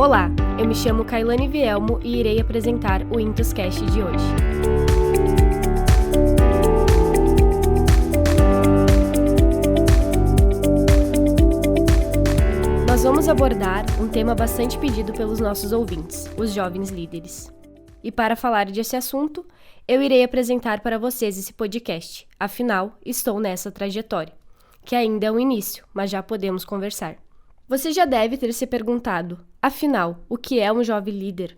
Olá, eu me chamo Kailane Vielmo e irei apresentar o Intuscast de hoje. Nós vamos abordar um tema bastante pedido pelos nossos ouvintes, os jovens líderes. E para falar desse assunto, eu irei apresentar para vocês esse podcast. Afinal, estou nessa trajetória, que ainda é um início, mas já podemos conversar. Você já deve ter se perguntado, afinal, o que é um jovem líder?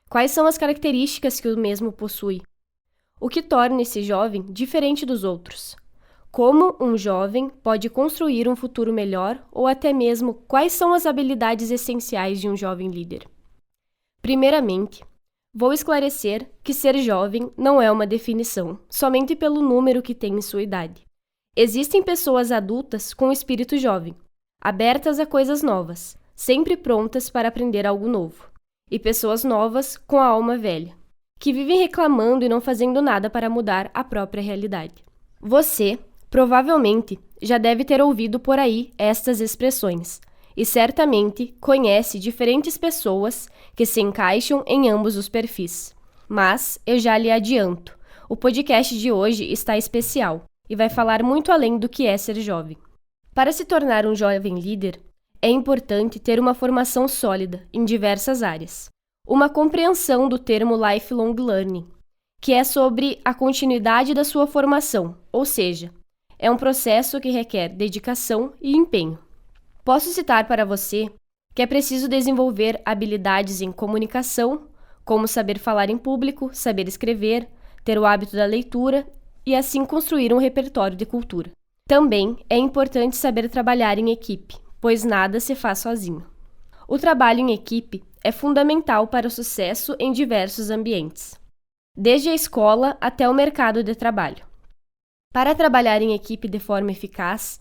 Quais são as características que o mesmo possui? O que torna esse jovem diferente dos outros? Como um jovem pode construir um futuro melhor ou até mesmo quais são as habilidades essenciais de um jovem líder? Primeiramente, vou esclarecer que ser jovem não é uma definição, somente pelo número que tem em sua idade. Existem pessoas adultas com espírito jovem, abertas a coisas novas, sempre prontas para aprender algo novo, e pessoas novas com a alma velha, que vivem reclamando e não fazendo nada para mudar a própria realidade. Você, provavelmente, já deve ter ouvido por aí estas expressões, e certamente conhece diferentes pessoas que se encaixam em ambos os perfis. Mas, eu já lhe adianto, o podcast de hoje está especial e vai falar muito além do que é ser jovem. Para se tornar um jovem líder, é importante ter uma formação sólida em diversas áreas. Uma compreensão do termo lifelong learning, que é sobre a continuidade da sua formação, ou seja, é um processo que requer dedicação e empenho. Posso citar para você que é preciso desenvolver habilidades em comunicação, como saber falar em público, saber escrever, ter o hábito da leitura e assim construir um repertório de cultura. Também é importante saber trabalhar em equipe, pois nada se faz sozinho. O trabalho em equipe é fundamental para o sucesso em diversos ambientes, desde a escola até o mercado de trabalho. Para trabalhar em equipe de forma eficaz,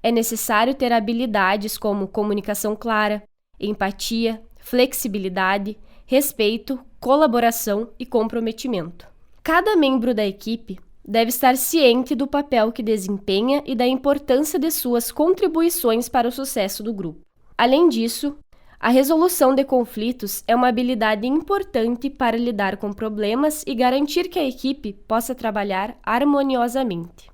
é necessário ter habilidades como comunicação clara, empatia, flexibilidade, respeito, colaboração e comprometimento. Cada membro da equipe deve estar ciente do papel que desempenha e da importância de suas contribuições para o sucesso do grupo. Além disso, a resolução de conflitos é uma habilidade importante para lidar com problemas e garantir que a equipe possa trabalhar harmoniosamente.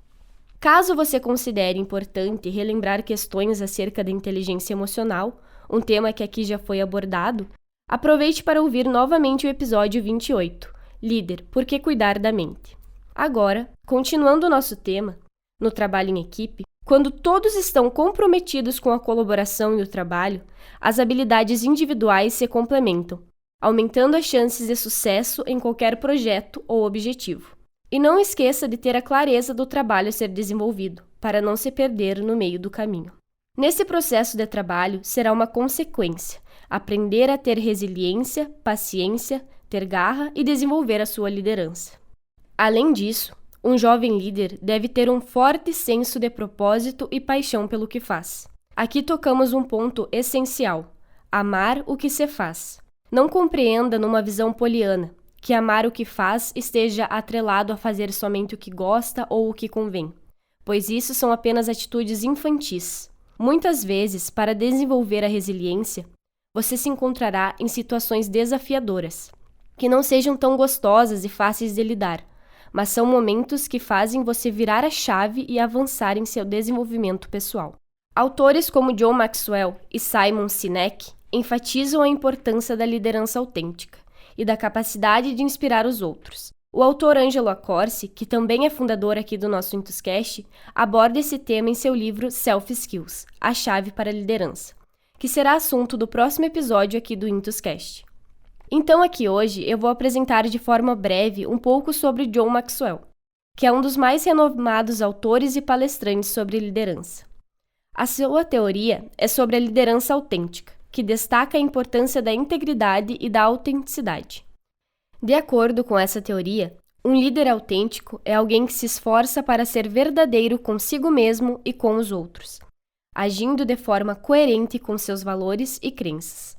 Caso você considere importante relembrar questões acerca da inteligência emocional, um tema que aqui já foi abordado, aproveite para ouvir novamente o episódio 28, Líder, por que cuidar da mente? Agora, continuando o nosso tema, no trabalho em equipe, quando todos estão comprometidos com a colaboração e o trabalho, as habilidades individuais se complementam, aumentando as chances de sucesso em qualquer projeto ou objetivo. E não esqueça de ter a clareza do trabalho a ser desenvolvido, para não se perder no meio do caminho. Nesse processo de trabalho, será uma consequência aprender a ter resiliência, paciência, ter garra e desenvolver a sua liderança. Além disso, um jovem líder deve ter um forte senso de propósito e paixão pelo que faz. Aqui tocamos um ponto essencial: amar o que se faz. Não compreenda numa visão poliana que amar o que faz esteja atrelado a fazer somente o que gosta ou o que convém, pois isso são apenas atitudes infantis. Muitas vezes, para desenvolver a resiliência, você se encontrará em situações desafiadoras, que não sejam tão gostosas e fáceis de lidar, mas são momentos que fazem você virar a chave e avançar em seu desenvolvimento pessoal. Autores como John Maxwell e Simon Sinek enfatizam a importância da liderança autêntica e da capacidade de inspirar os outros. O autor Ângelo Accorsi, que também é fundador aqui do nosso Intuscast, aborda esse tema em seu livro Self Skills, a chave para a liderança, que será assunto do próximo episódio aqui do Intuscast. Então aqui hoje eu vou apresentar de forma breve um pouco sobre John Maxwell, que é um dos mais renomados autores e palestrantes sobre liderança. A sua teoria é sobre a liderança autêntica, que destaca a importância da integridade e da autenticidade. De acordo com essa teoria, um líder autêntico é alguém que se esforça para ser verdadeiro consigo mesmo e com os outros, agindo de forma coerente com seus valores e crenças.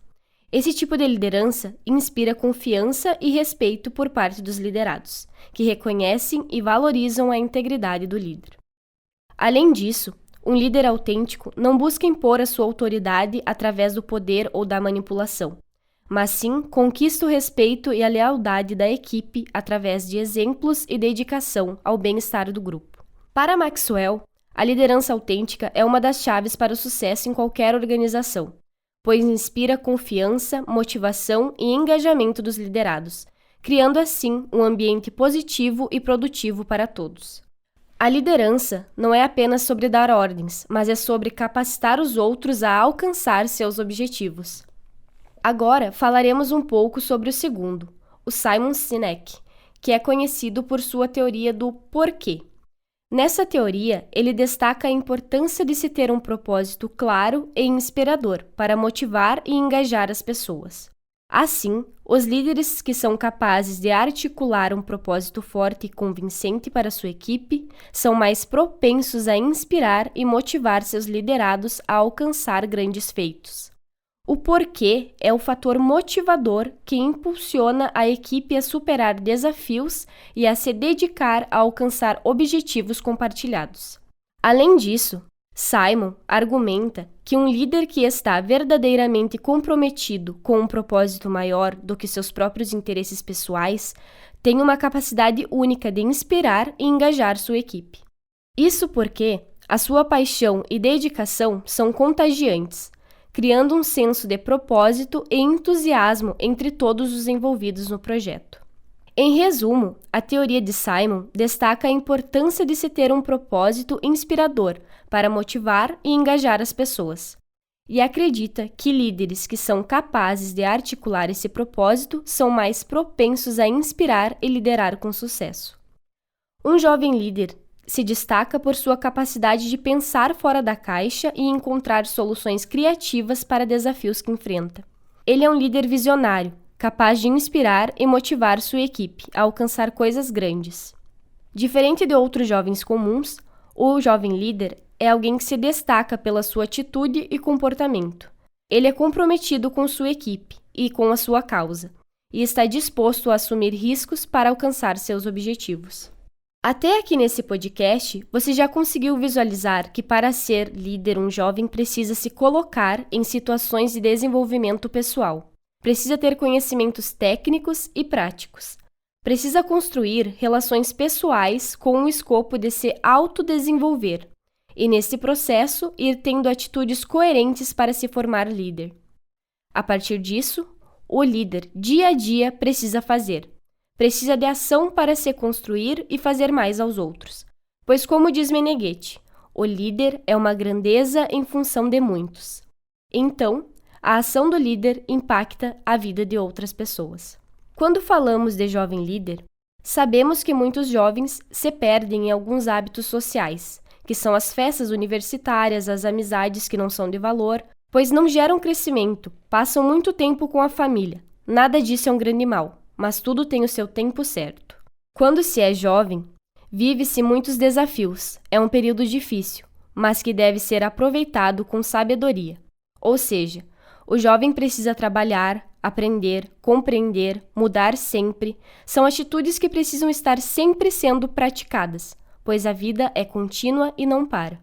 Esse tipo de liderança inspira confiança e respeito por parte dos liderados, que reconhecem e valorizam a integridade do líder. Além disso, um líder autêntico não busca impor a sua autoridade através do poder ou da manipulação, mas sim conquista o respeito e a lealdade da equipe através de exemplos e dedicação ao bem-estar do grupo. Para Maxwell, a liderança autêntica é uma das chaves para o sucesso em qualquer organização, pois inspira confiança, motivação e engajamento dos liderados, criando assim um ambiente positivo e produtivo para todos. A liderança não é apenas sobre dar ordens, mas é sobre capacitar os outros a alcançar seus objetivos. Agora falaremos um pouco sobre o segundo, o Simon Sinek, que é conhecido por sua teoria do porquê. Nessa teoria, ele destaca a importância de se ter um propósito claro e inspirador para motivar e engajar as pessoas. Assim, os líderes que são capazes de articular um propósito forte e convincente para sua equipe são mais propensos a inspirar e motivar seus liderados a alcançar grandes feitos. O porquê é o fator motivador que impulsiona a equipe a superar desafios e a se dedicar a alcançar objetivos compartilhados. Além disso, Simon argumenta que um líder que está verdadeiramente comprometido com um propósito maior do que seus próprios interesses pessoais tem uma capacidade única de inspirar e engajar sua equipe. Isso porque a sua paixão e dedicação são contagiantes, criando um senso de propósito e entusiasmo entre todos os envolvidos no projeto. Em resumo, a teoria de Simon destaca a importância de se ter um propósito inspirador para motivar e engajar as pessoas, e acredita que líderes que são capazes de articular esse propósito são mais propensos a inspirar e liderar com sucesso. Um jovem líder se destaca por sua capacidade de pensar fora da caixa e encontrar soluções criativas para desafios que enfrenta. Ele é um líder visionário, capaz de inspirar e motivar sua equipe a alcançar coisas grandes. Diferente de outros jovens comuns, o jovem líder é alguém que se destaca pela sua atitude e comportamento. Ele é comprometido com sua equipe e com a sua causa, e está disposto a assumir riscos para alcançar seus objetivos. Até aqui nesse podcast, você já conseguiu visualizar que para ser líder um jovem precisa se colocar em situações de desenvolvimento pessoal. Precisa ter conhecimentos técnicos e práticos. Precisa construir relações pessoais com o escopo de se autodesenvolver e, nesse processo, ir tendo atitudes coerentes para se formar líder. A partir disso, o líder, dia a dia, precisa fazer. Precisa de ação para se construir e fazer mais aos outros. Pois, como diz Meneghetti, o líder é uma grandeza em função de muitos. Então, a ação do líder impacta a vida de outras pessoas. Quando falamos de jovem líder, sabemos que muitos jovens se perdem em alguns hábitos sociais, que são as festas universitárias, as amizades que não são de valor, pois não geram crescimento, passam muito tempo com a família. Nada disso é um grande mal, mas tudo tem o seu tempo certo. Quando se é jovem, vive-se muitos desafios. É um período difícil, mas que deve ser aproveitado com sabedoria. Ou seja, o jovem precisa trabalhar, aprender, compreender, mudar sempre. São atitudes que precisam estar sempre sendo praticadas, pois a vida é contínua e não para.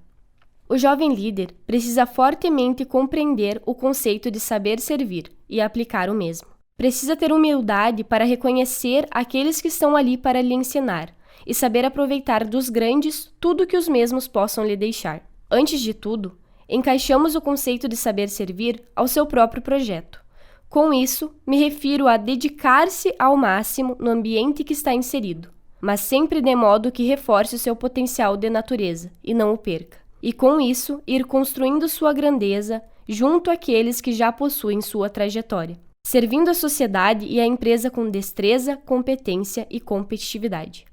O jovem líder precisa fortemente compreender o conceito de saber servir e aplicar o mesmo. Precisa ter humildade para reconhecer aqueles que estão ali para lhe ensinar e saber aproveitar dos grandes tudo que os mesmos possam lhe deixar. Antes de tudo, encaixamos o conceito de saber servir ao seu próprio projeto. Com isso, me refiro a dedicar-se ao máximo no ambiente que está inserido, mas sempre de modo que reforce o seu potencial de natureza e não o perca. E com isso, ir construindo sua grandeza junto àqueles que já possuem sua trajetória, servindo a sociedade e a empresa com destreza, competência e competitividade.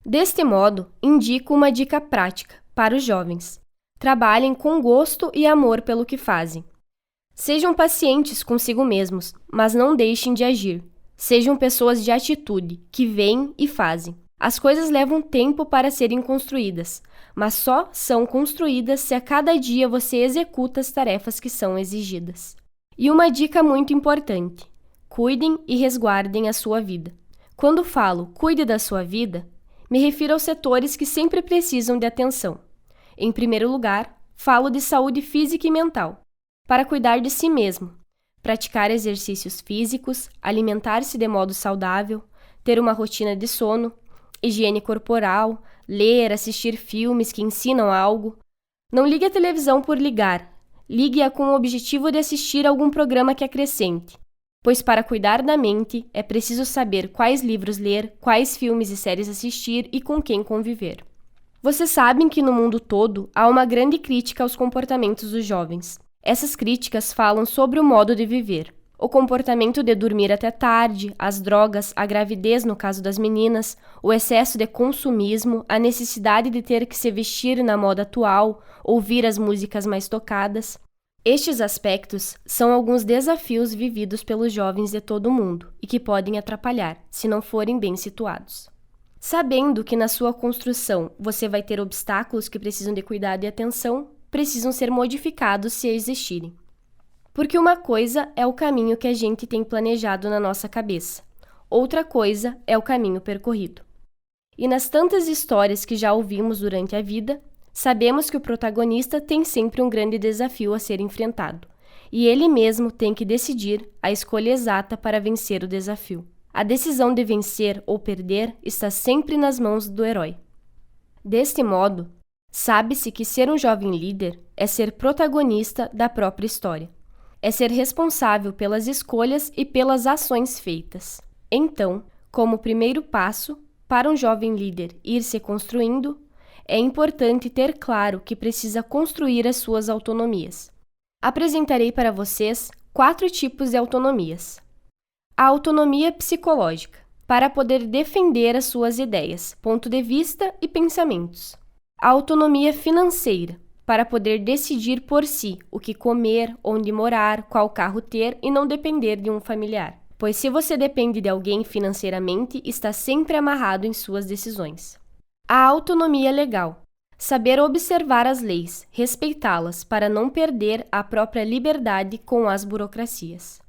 Deste modo, indico uma dica prática para os jovens. Trabalhem com gosto e amor pelo que fazem. Sejam pacientes consigo mesmos, mas não deixem de agir. Sejam pessoas de atitude, que veem e fazem. As coisas levam tempo para serem construídas, mas só são construídas se a cada dia você executa as tarefas que são exigidas. E uma dica muito importante: cuidem e resguardem a sua vida. Quando falo cuide da sua vida, me refiro aos setores que sempre precisam de atenção. Em primeiro lugar, falo de saúde física e mental, para cuidar de si mesmo, praticar exercícios físicos, alimentar-se de modo saudável, ter uma rotina de sono, higiene corporal, ler, assistir filmes que ensinam algo. Não ligue a televisão por ligar, ligue-a com o objetivo de assistir algum programa que acrescente, pois para cuidar da mente é preciso saber quais livros ler, quais filmes e séries assistir e com quem conviver. Vocês sabem que no mundo todo há uma grande crítica aos comportamentos dos jovens. Essas críticas falam sobre o modo de viver, o comportamento de dormir até tarde, as drogas, a gravidez no caso das meninas, o excesso de consumismo, a necessidade de ter que se vestir na moda atual, ouvir as músicas mais tocadas. Estes aspectos são alguns desafios vividos pelos jovens de todo o mundo e que podem atrapalhar, se não forem bem situados. Sabendo que na sua construção você vai ter obstáculos que precisam de cuidado e atenção, precisam ser modificados se existirem. Porque uma coisa é o caminho que a gente tem planejado na nossa cabeça, outra coisa é o caminho percorrido. E nas tantas histórias que já ouvimos durante a vida, sabemos que o protagonista tem sempre um grande desafio a ser enfrentado, e ele mesmo tem que decidir a escolha exata para vencer o desafio. A decisão de vencer ou perder está sempre nas mãos do herói. Deste modo, sabe-se que ser um jovem líder é ser protagonista da própria história. É ser responsável pelas escolhas e pelas ações feitas. Então, como primeiro passo, para um jovem líder ir se construindo, é importante ter claro que precisa construir as suas autonomias. Apresentarei para vocês 4 tipos de autonomias. A autonomia psicológica, para poder defender as suas ideias, ponto de vista e pensamentos. A autonomia financeira, para poder decidir por si o que comer, onde morar, qual carro ter e não depender de um familiar. Pois se você depende de alguém financeiramente, está sempre amarrado em suas decisões. A autonomia legal, saber observar as leis, respeitá-las para não perder a própria liberdade com as burocracias.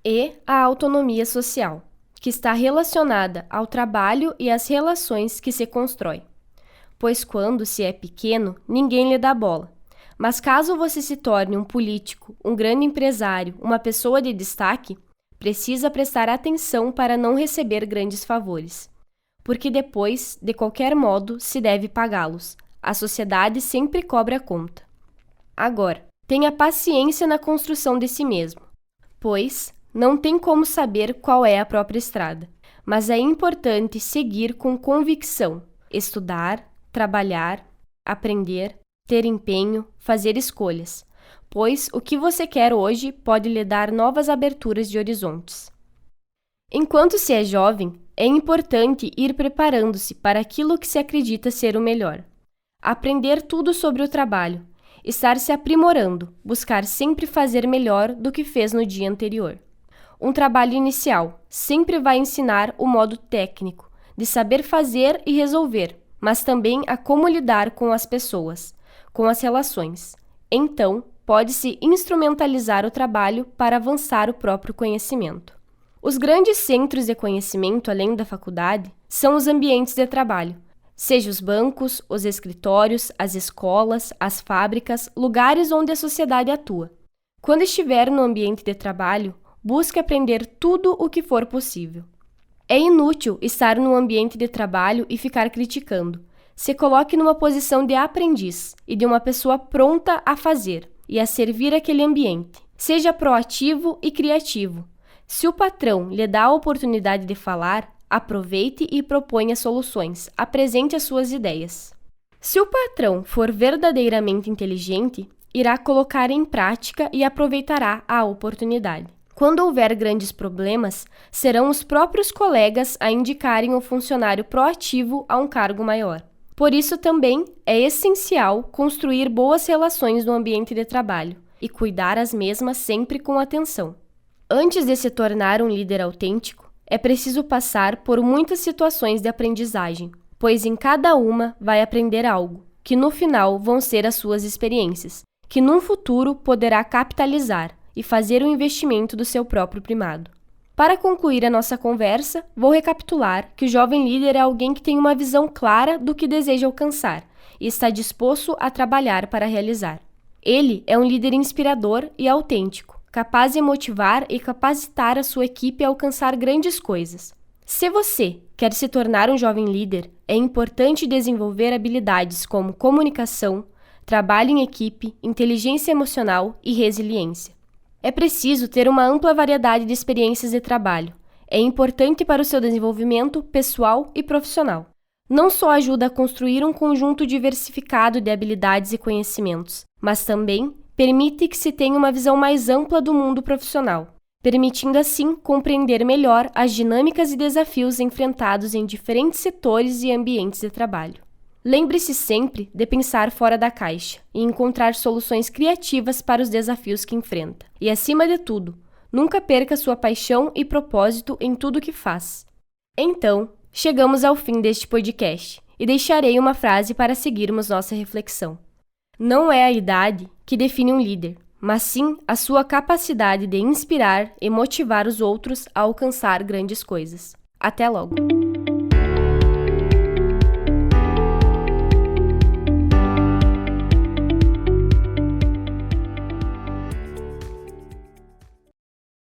E a autonomia social, que está relacionada ao trabalho e às relações que se constrói. Pois quando se é pequeno, ninguém lhe dá bola. Mas caso você se torne um político, um grande empresário, uma pessoa de destaque, precisa prestar atenção para não receber grandes favores. Porque depois, de qualquer modo, se deve pagá-los. A sociedade sempre cobra a conta. Agora, tenha paciência na construção de si mesmo, pois não tem como saber qual é a própria estrada. Mas é importante seguir com convicção, estudar, trabalhar, aprender, ter empenho, fazer escolhas, pois o que você quer hoje pode lhe dar novas aberturas de horizontes. Enquanto se é jovem, é importante ir preparando-se para aquilo que se acredita ser o melhor. Aprender tudo sobre o trabalho, estar se aprimorando, buscar sempre fazer melhor do que fez no dia anterior. Um trabalho inicial sempre vai ensinar o modo técnico, de saber fazer e resolver, mas também a como lidar com as pessoas, com as relações. Então, pode-se instrumentalizar o trabalho para avançar o próprio conhecimento. Os grandes centros de conhecimento, além da faculdade, são os ambientes de trabalho, seja os bancos, os escritórios, as escolas, as fábricas, lugares onde a sociedade atua. Quando estiver no ambiente de trabalho, busque aprender tudo o que for possível. É inútil estar no ambiente de trabalho e ficar criticando. Se coloque numa posição de aprendiz e de uma pessoa pronta a fazer e a servir aquele ambiente. Seja proativo e criativo. Se o patrão lhe dá a oportunidade de falar, aproveite e proponha soluções, apresente as suas ideias. Se o patrão for verdadeiramente inteligente, irá colocar em prática e aproveitará a oportunidade. Quando houver grandes problemas, serão os próprios colegas a indicarem o funcionário proativo a um cargo maior. Por isso também é essencial construir boas relações no ambiente de trabalho e cuidar as mesmas sempre com atenção. Antes de se tornar um líder autêntico, é preciso passar por muitas situações de aprendizagem, pois em cada uma vai aprender algo, que no final vão ser as suas experiências, que num futuro poderá capitalizar e fazer o investimento do seu próprio primado. Para concluir a nossa conversa, vou recapitular que o jovem líder é alguém que tem uma visão clara do que deseja alcançar e está disposto a trabalhar para realizar. Ele é um líder inspirador e autêntico, capaz de motivar e capacitar a sua equipe a alcançar grandes coisas. Se você quer se tornar um jovem líder, é importante desenvolver habilidades como comunicação, trabalho em equipe, inteligência emocional e resiliência. É preciso ter uma ampla variedade de experiências de trabalho. É importante para o seu desenvolvimento pessoal e profissional. Não só ajuda a construir um conjunto diversificado de habilidades e conhecimentos, mas também permite que se tenha uma visão mais ampla do mundo profissional, permitindo assim compreender melhor as dinâmicas e desafios enfrentados em diferentes setores e ambientes de trabalho. Lembre-se sempre de pensar fora da caixa e encontrar soluções criativas para os desafios que enfrenta. E, acima de tudo, nunca perca sua paixão e propósito em tudo o que faz. Então, chegamos ao fim deste podcast e deixarei uma frase para seguirmos nossa reflexão. Não é a idade que define um líder, mas sim a sua capacidade de inspirar e motivar os outros a alcançar grandes coisas. Até logo!